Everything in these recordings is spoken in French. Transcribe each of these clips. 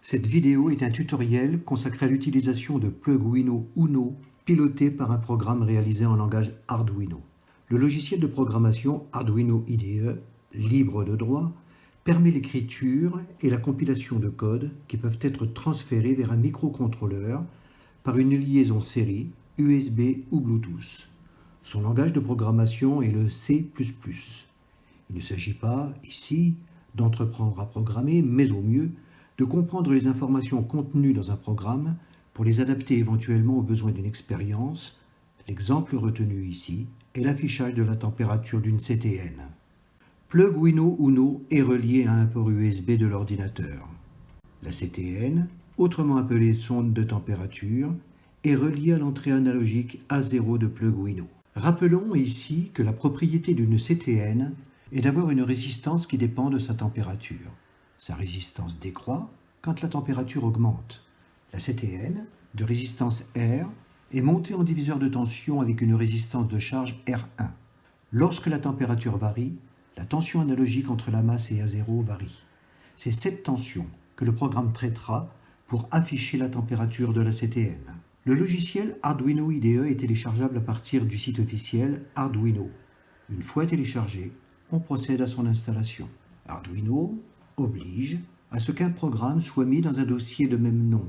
Cette vidéo est un tutoriel consacré à l'utilisation de Plugwino Uno piloté par un programme réalisé en langage Arduino. Le logiciel de programmation Arduino IDE, libre de droit, permet l'écriture et la compilation de codes qui peuvent être transférés vers un microcontrôleur par une liaison série, USB ou Bluetooth. Son langage de programmation est le C++. Il ne s'agit pas, ici, d'entreprendre à programmer, mais au mieux, de comprendre les informations contenues dans un programme pour les adapter éventuellement aux besoins d'une expérience. L'exemple retenu ici est l'affichage de la température d'une CTN. Plugwino Uno est relié à un port USB de l'ordinateur. La CTN, autrement appelée sonde de température, est reliée à l'entrée analogique A0 de Plugwino. Rappelons ici que la propriété d'une CTN est d'avoir une résistance qui dépend de sa température. Sa résistance décroît quand la température augmente. La CTN, de résistance R, est montée en diviseur de tension avec une résistance de charge R1. Lorsque la température varie, la tension analogique entre la masse et A0 varie. C'est cette tension que le programme traitera pour afficher la température de la CTN. Le logiciel Arduino IDE est téléchargeable à partir du site officiel Arduino. Une fois téléchargé, on procède à son installation. Arduino oblige à ce qu'un programme soit mis dans un dossier de même nom.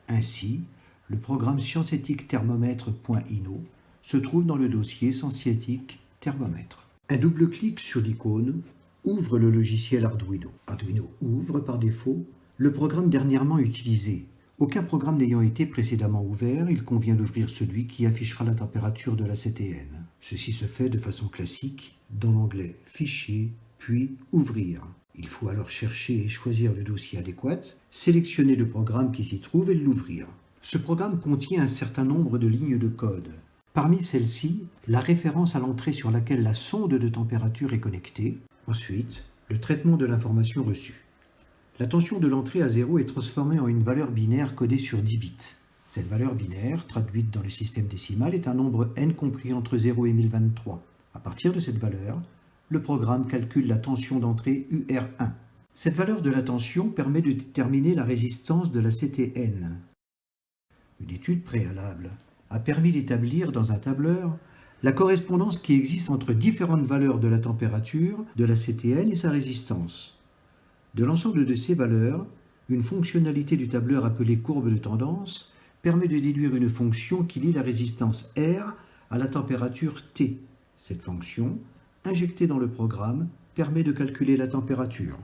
Ainsi, le programme scienceéthique thermomètre.ino se trouve dans le dossier scienceéthique thermomètre. Un double clic sur l'icône ouvre le logiciel Arduino. Arduino ouvre par défaut le programme dernièrement utilisé. Aucun programme n'ayant été précédemment ouvert, il convient d'ouvrir celui qui affichera la température de la CTN. Ceci se fait de façon classique dans l'onglet Fichier, puis Ouvrir. Il faut alors chercher et choisir le dossier adéquat, sélectionner le programme qui s'y trouve et l'ouvrir. Ce programme contient un certain nombre de lignes de code. Parmi celles-ci, la référence à l'entrée sur laquelle la sonde de température est connectée. Ensuite, le traitement de l'information reçue. La tension de l'entrée à 0 est transformée en une valeur binaire codée sur 10 bits. Cette valeur binaire, traduite dans le système décimal, est un nombre n compris entre 0 et 1023. À partir de cette valeur, le programme calcule la tension d'entrée UR1. Cette valeur de la tension permet de déterminer la résistance de la CTN. Une étude préalable a permis d'établir dans un tableur la correspondance qui existe entre différentes valeurs de la température de la CTN et sa résistance. De l'ensemble de ces valeurs, une fonctionnalité du tableur appelée courbe de tendance permet de déduire une fonction qui lie la résistance R à la température T. Cette fonction, injectée dans le programme, permet de calculer la température.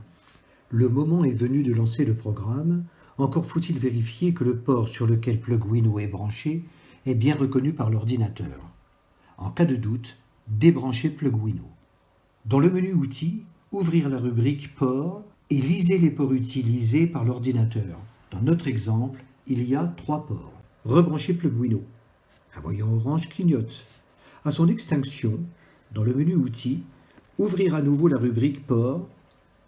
Le moment est venu de lancer le programme, encore faut-il vérifier que le port sur lequel Plugwino est branché est bien reconnu par l'ordinateur. En cas de doute, débranchez Plugwino. Dans le menu Outils, ouvrir la rubrique Port et lisez les ports utilisés par l'ordinateur. Dans notre exemple, il y a 3 ports. Rebranchez Plugwino. Un voyant orange clignote. À son extinction, dans le menu Outils, ouvrir à nouveau la rubrique Port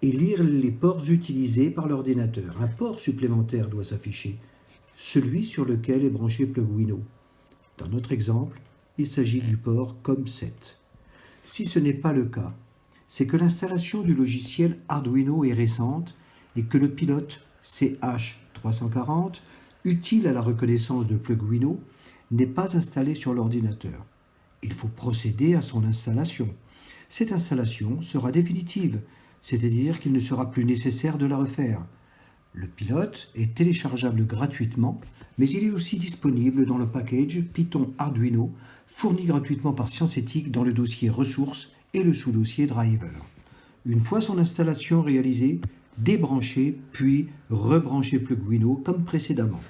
et lire les ports utilisés par l'ordinateur. Un port supplémentaire doit s'afficher, celui sur lequel est branché Plugwino. Dans notre exemple, il s'agit du port COM7. Si ce n'est pas le cas, c'est que l'installation du logiciel Arduino est récente et que le pilote CH340, utile à la reconnaissance de Plugwino, n'est pas installé sur l'ordinateur. Il faut procéder à son installation. Cette installation sera définitive, c'est-à-dire qu'il ne sera plus nécessaire de la refaire. Le pilote est téléchargeable gratuitement, mais il est aussi disponible dans le package Python Arduino, fourni gratuitement par Scienceéthique dans le dossier Ressources et le sous-dossier Driver. Une fois son installation réalisée, débranchez puis rebranchez Plugwino comme précédemment.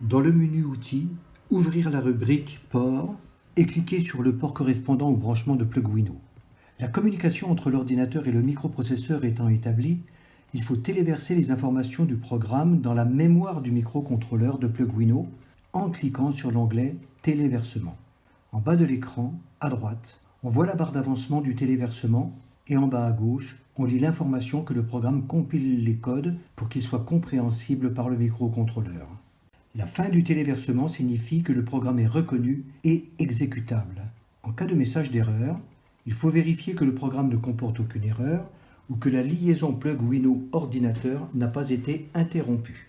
Dans le menu Outils, ouvrir la rubrique Port et cliquez sur le port correspondant au branchement de Plugwino. La communication entre l'ordinateur et le microprocesseur étant établie, il faut téléverser les informations du programme dans la mémoire du microcontrôleur de Plugwino en cliquant sur l'onglet Téléversement. En bas de l'écran, à droite, on voit la barre d'avancement du téléversement et en bas à gauche, on lit l'information que le programme compile les codes pour qu'ils soient compréhensibles par le microcontrôleur. La fin du téléversement signifie que le programme est reconnu et exécutable. En cas de message d'erreur, il faut vérifier que le programme ne comporte aucune erreur ou que la liaison Plugwino-ordinateur n'a pas été interrompue.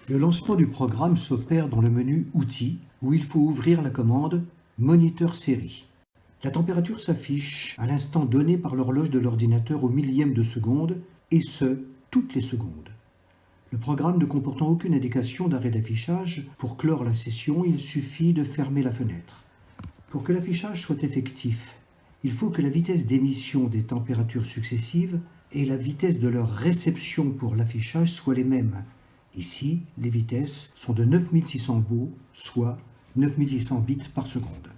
Le lancement du programme s'opère dans le menu Outils, où il faut ouvrir la commande Moniteur série. La température s'affiche à l'instant donné par l'horloge de l'ordinateur au millième de seconde, et ce, toutes les secondes. Le programme ne comportant aucune indication d'arrêt d'affichage, pour clore la session, il suffit de fermer la fenêtre. Pour que l'affichage soit effectif, il faut que la vitesse d'émission des températures successives et la vitesse de leur réception pour l'affichage soient les mêmes. Ici, les vitesses sont de 9600 baux, soit 9600 bits par seconde.